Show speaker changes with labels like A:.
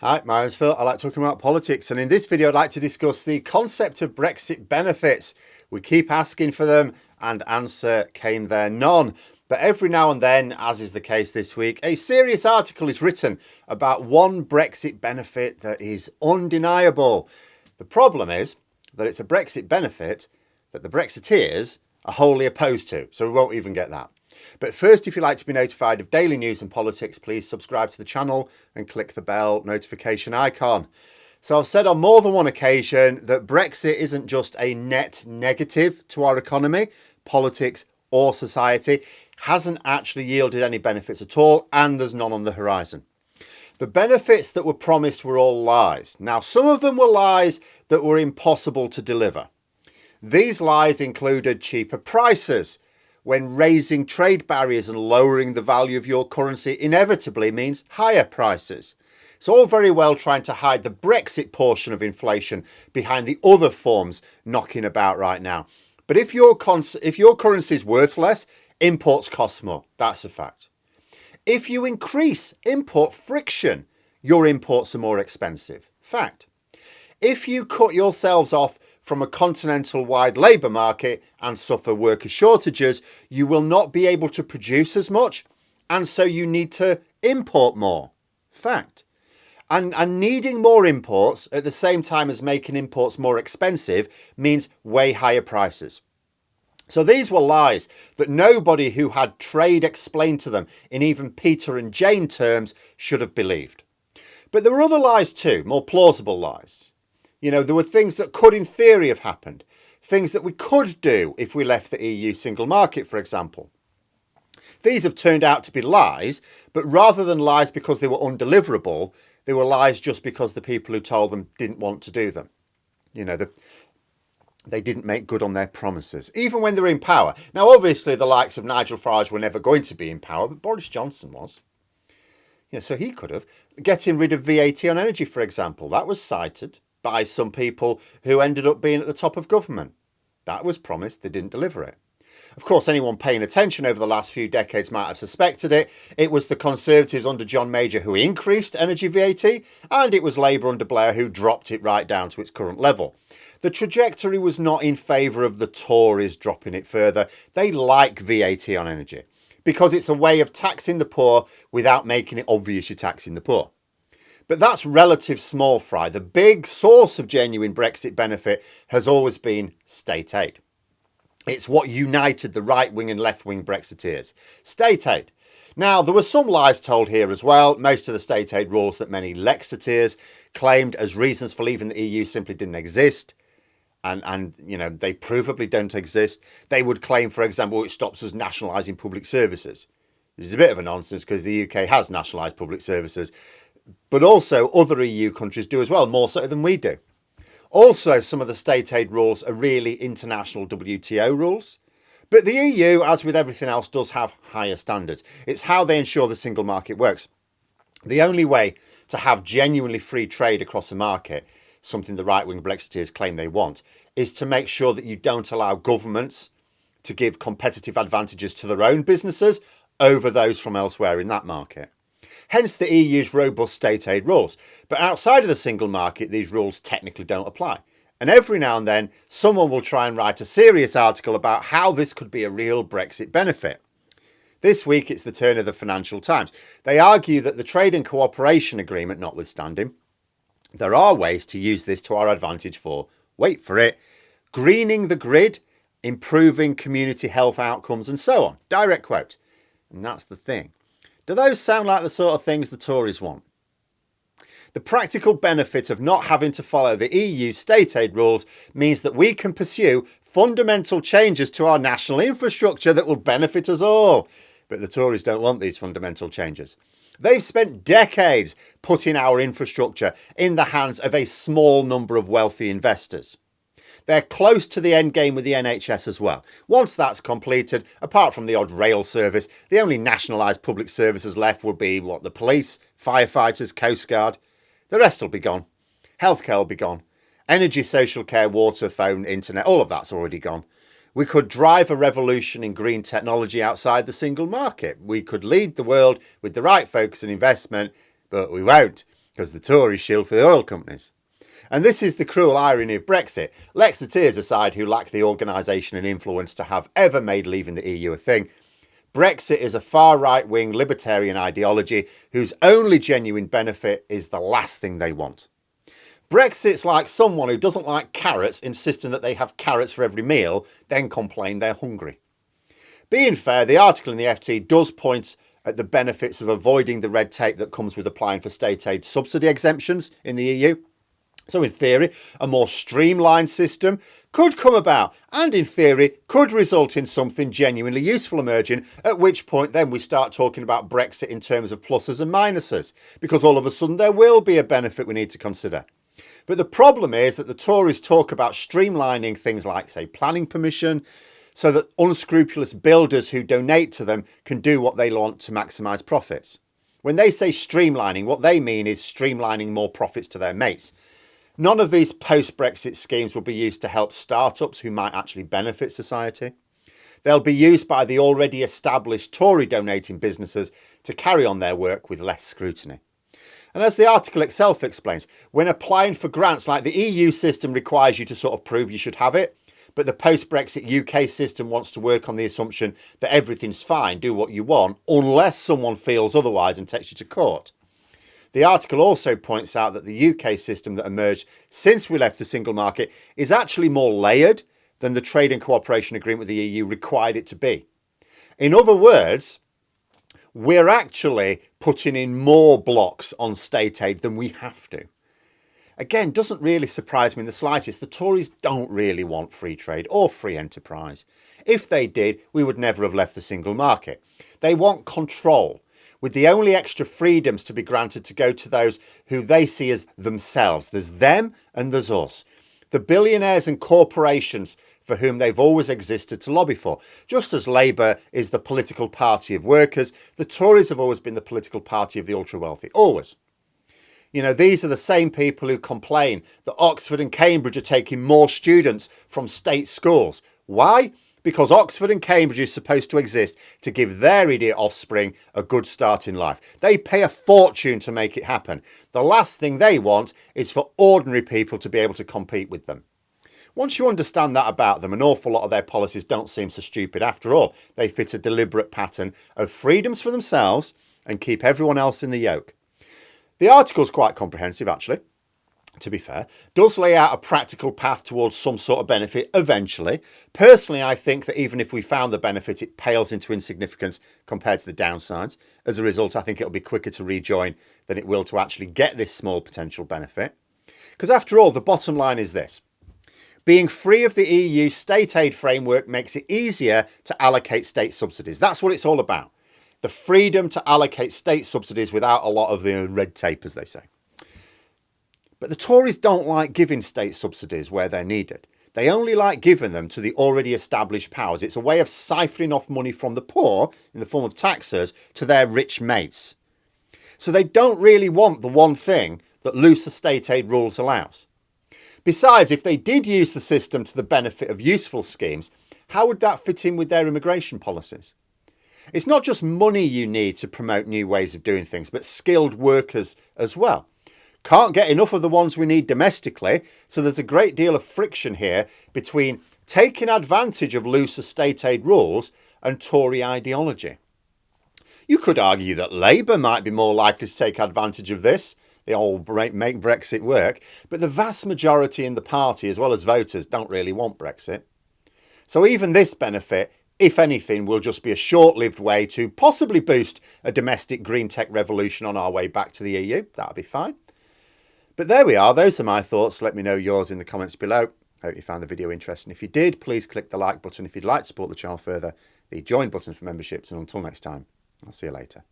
A: Hi, my name's Phil. I like talking about politics, and in this video I'd like to discuss the concept of Brexit benefits. We keep asking for them and answer came there none. But every now and then, as is the case this week, a serious article is written about one Brexit benefit that is undeniable. The problem is that it's a Brexit benefit that the Brexiteers are wholly opposed to, so we won't even get that. But first, if you'd like to be notified of daily news and politics, please subscribe to the channel and click the bell notification icon. So I've said on more than one occasion that Brexit isn't just a net negative to our economy, politics or society, hasn't actually yielded any benefits at all, and there's none on the horizon. The benefits that were promised were all lies. Now, some of them were lies that were impossible to deliver. These lies included cheaper prices, when raising trade barriers and lowering the value of your currency inevitably means higher prices. It's all very well trying to hide the Brexit portion of inflation behind the other forms knocking about right now. But if your currency is worth less, imports cost more. That's a fact. If you increase import friction, your imports are more expensive. Fact. If you cut yourselves off from a continental-wide labour market and suffer worker shortages, you will not be able to produce as much, and so you need to import more. Fact. And needing more imports at the same time as making imports more expensive means way higher prices. So these were lies that nobody who had trade explained to them in even Peter and Jane terms should have believed. But there were other lies too, more plausible lies. You know, there were things that could in theory have happened, things that we could do if we left the EU single market, for example. These have turned out to be lies, but rather than lies because they were undeliverable, they were lies just because the people who told them didn't want to do them. You know, they didn't make good on their promises, even when they were in power. Now, obviously, the likes of Nigel Farage were never going to be in power, but Boris Johnson was. Yeah, so he could have. Getting rid of VAT on energy, for example, that was cited by some people who ended up being at the top of government. That was promised, they didn't deliver it. Of course, anyone paying attention over the last few decades might have suspected it. It was the Conservatives under John Major who increased energy VAT, and it was Labour under Blair who dropped it right down to its current level. The trajectory was not in favour of the Tories dropping it further. They like VAT on energy because it's a way of taxing the poor without making it obvious you're taxing the poor. But that's relative small fry. The big source of genuine Brexit benefit has always been state aid. It's what united the right-wing and left-wing Brexiteers. State aid. Now, there were some lies told here as well. Most of the state aid rules that many Lexiteers claimed as reasons for leaving the EU simply didn't exist. And you know, they provably don't exist. They would claim, for example, it stops us nationalising public services. Which is a bit of a nonsense because the UK has nationalised public services. But also other EU countries do as well, more so than we do. Also, some of the state aid rules are really international WTO rules. But the EU, as with everything else, does have higher standards. It's how they ensure the single market works. The only way to have genuinely free trade across a market, something the right-wing Brexiteers claim they want, is to make sure that you don't allow governments to give competitive advantages to their own businesses over those from elsewhere in that market. Hence the EU's robust state aid rules. But outside of the single market, these rules technically don't apply. And every now and then, someone will try and write a serious article about how this could be a real Brexit benefit. This week, it's the turn of the Financial Times. They argue that the trade and cooperation agreement notwithstanding, there are ways to use this to our advantage for, wait for it, greening the grid, improving community health outcomes, and so on. Direct quote. And that's the thing. Do those sound like the sort of things the Tories want? The practical benefit of not having to follow the EU state aid rules means that we can pursue fundamental changes to our national infrastructure that will benefit us all. But the Tories don't want these fundamental changes. They've spent decades putting our infrastructure in the hands of a small number of wealthy investors. They're close to the end game with the NHS as well. Once that's completed, apart from the odd rail service, the only nationalised public services left will be, the police, firefighters, Coast Guard. The rest will be gone. Healthcare will be gone. Energy, social care, water, phone, internet, all of that's already gone. We could drive a revolution in green technology outside the single market. We could lead the world with the right focus and investment, but we won't. because the Tories shield for the oil companies. And this is the cruel irony of Brexit. Brexiteers aside, who lack the organisation and influence to have ever made leaving the EU a thing, Brexit is a far right-wing libertarian ideology whose only genuine benefit is the last thing they want. Brexit's like someone who doesn't like carrots insisting that they have carrots for every meal, then complain they're hungry. Being fair, the article in the FT does point at the benefits of avoiding the red tape that comes with applying for state aid subsidy exemptions in the EU. So in theory, a more streamlined system could come about and in theory could result in something genuinely useful emerging, at which point then we start talking about Brexit in terms of pluses and minuses, because all of a sudden there will be a benefit we need to consider. But the problem is that the Tories talk about streamlining things like, say, planning permission, so that unscrupulous builders who donate to them can do what they want to maximise profits. When they say streamlining, what they mean is streamlining more profits to their mates. None of these post-Brexit schemes will be used to help startups who might actually benefit society. They'll be used by the already established Tory donating businesses to carry on their work with less scrutiny. And as the article itself explains, when applying for grants, like the EU system requires you to sort of prove you should have it, but the post-Brexit UK system wants to work on the assumption that everything's fine, do what you want, unless someone feels otherwise and takes you to court. The article also points out that the UK system that emerged since we left the single market is actually more layered than the trade and cooperation agreement with the EU required it to be. In other words, we're actually putting in more blocks on state aid than we have to. Again, doesn't really surprise me in the slightest. The Tories don't really want free trade or free enterprise. If they did, we would never have left the single market. They want control, with the only extra freedoms to be granted to go to those who they see as themselves. There's them and there's us. The billionaires and corporations for whom they've always existed to lobby for. Just as Labour is the political party of workers, the Tories have always been the political party of the ultra-wealthy. Always. You know, these are the same people who complain that Oxford and Cambridge are taking more students from state schools. Why? Because Oxford and Cambridge is supposed to exist to give their idiot offspring a good start in life. They pay a fortune to make it happen. The last thing they want is for ordinary people to be able to compete with them. Once you understand that about them, an awful lot of their policies don't seem so stupid after all. They fit a deliberate pattern of freedoms for themselves and keep everyone else in the yoke. The article's quite comprehensive, actually, to be fair, does lay out a practical path towards some sort of benefit eventually. Personally, I think that even if we found the benefit, it pales into insignificance compared to the downsides. As a result, I think it'll be quicker to rejoin than it will to actually get this small potential benefit. Because after all, the bottom line is this. Being free of the EU state aid framework makes it easier to allocate state subsidies. That's what it's all about. The freedom to allocate state subsidies without a lot of the red tape, as they say. But the Tories don't like giving state subsidies where they're needed. They only like giving them to the already established powers. It's a way of siphoning off money from the poor in the form of taxes to their rich mates. So they don't really want the one thing that looser state aid rules allows. Besides, if they did use the system to the benefit of useful schemes, how would that fit in with their immigration policies? It's not just money you need to promote new ways of doing things, but skilled workers as well. Can't get enough of the ones we need domestically, so there's a great deal of friction here between taking advantage of looser state aid rules and Tory ideology. You could argue that Labour might be more likely to take advantage of this, the old make Brexit work, but the vast majority in the party, as well as voters, don't really want Brexit. So even this benefit, if anything, will just be a short-lived way to possibly boost a domestic green tech revolution on our way back to the EU. That'll be fine. But there we are. Those are my thoughts. Let me know yours in the comments below. Hope you found the video interesting. If you did, please click the like button. If you'd like to support the channel further, the join button for memberships. And until next time, I'll see you later.